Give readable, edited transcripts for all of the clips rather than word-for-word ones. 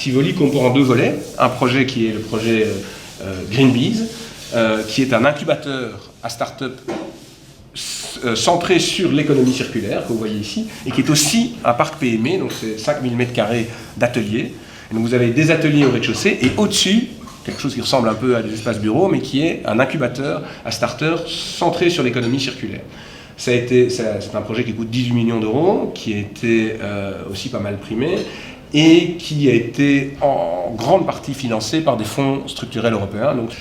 Tivoli comprend deux volets. Un projet qui est le projet Greenbees, qui est un incubateur à start-up centré sur l'économie circulaire, que vous voyez ici, et qui est aussi un parc PME, donc c'est 5000 m² d'ateliers. Donc vous avez des ateliers au rez-de-chaussée, et au-dessus, quelque chose qui ressemble un peu à des espaces bureaux, mais qui est un incubateur à start-up centré sur l'économie circulaire. C'est un projet qui coûte 18 millions d'euros, qui a été aussi pas mal primé, et qui a été en grande partie financé par des fonds structurels européens. Donc,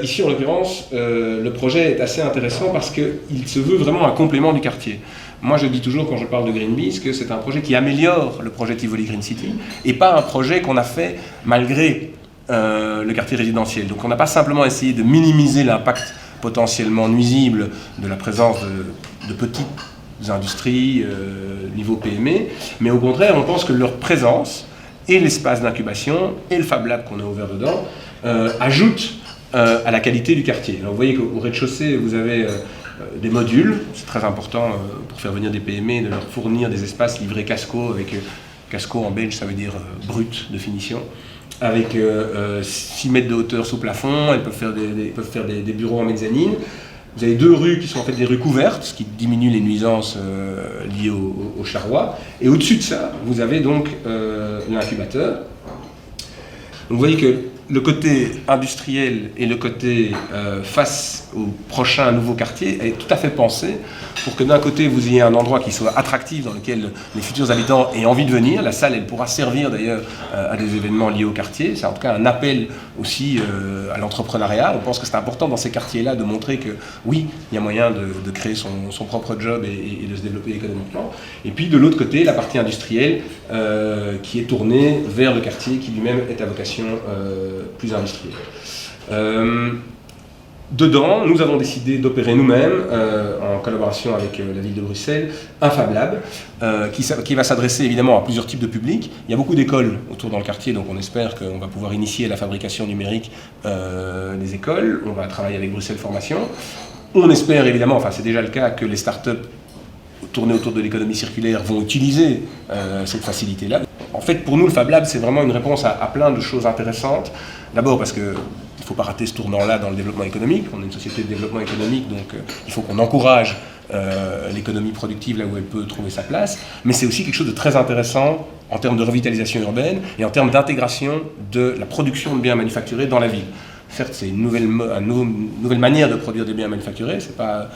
ici, en l'occurrence, le projet est assez intéressant parce qu'il se veut vraiment un complément du quartier. Moi, je dis toujours, quand je parle de Greenbees, que c'est un projet qui améliore le projet Tivoli Green City, et pas un projet qu'on a fait malgré le quartier résidentiel. Donc, on n'a pas simplement essayé de minimiser l'impact potentiellement nuisible de la présence de petites industries, niveau PME, mais au contraire, on pense que leur présence et l'espace d'incubation et le Fab Lab qu'on a ouvert dedans ajoutent à la qualité du quartier. Alors vous voyez qu'au rez-de-chaussée, vous avez des modules, c'est très important pour faire venir des PME, de leur fournir des espaces livrés Casco, avec Casco en belge, ça veut dire brut de finition, avec 6 mètres de hauteur sous plafond. Elles peuvent faire des bureaux en mezzanine. Vous avez deux rues qui sont en fait des rues couvertes, ce qui diminue les nuisances liées au charroi. Et au-dessus de ça, vous avez donc l'incubateur. Donc vous voyez que le côté industriel et le côté face au prochain nouveau quartier est tout à fait pensé pour que d'un côté vous ayez un endroit qui soit attractif dans lequel les futurs habitants aient envie de venir. La salle, elle pourra servir d'ailleurs à des événements liés au quartier. C'est en tout cas un appel aussi à l'entrepreneuriat. On pense que c'est important dans ces quartiers-là de montrer que oui, il y a moyen de créer son propre job et de se développer économiquement. Et puis de l'autre côté, la partie industrielle qui est tournée vers le quartier qui lui-même est à vocation plus industrielle. Dedans, nous avons décidé d'opérer nous-mêmes, en collaboration avec la ville de Bruxelles, un Fab Lab qui va s'adresser évidemment à plusieurs types de publics. Il y a beaucoup d'écoles autour dans le quartier, donc on espère qu'on va pouvoir initier la fabrication numérique des écoles. On va travailler avec Bruxelles Formation. On espère évidemment, enfin c'est déjà le cas, que les startups tournées autour de l'économie circulaire vont utiliser cette facilité-là. En fait, pour nous, le Fab Lab, c'est vraiment une réponse à plein de choses intéressantes. D'abord parce que il ne faut pas rater ce tournant-là dans le développement économique. On est une société de développement économique, donc il faut qu'on encourage l'économie productive là où elle peut trouver sa place. Mais c'est aussi quelque chose de très intéressant en termes de revitalisation urbaine et en termes d'intégration de la production de biens manufacturés dans la ville. Certes, c'est une nouvelle manière de produire des biens manufacturés, c'est pas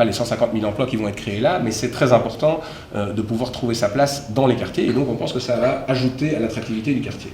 les 150 000 emplois qui vont être créés là, mais c'est très important de pouvoir trouver sa place dans les quartiers, et donc on pense que ça va ajouter à l'attractivité du quartier.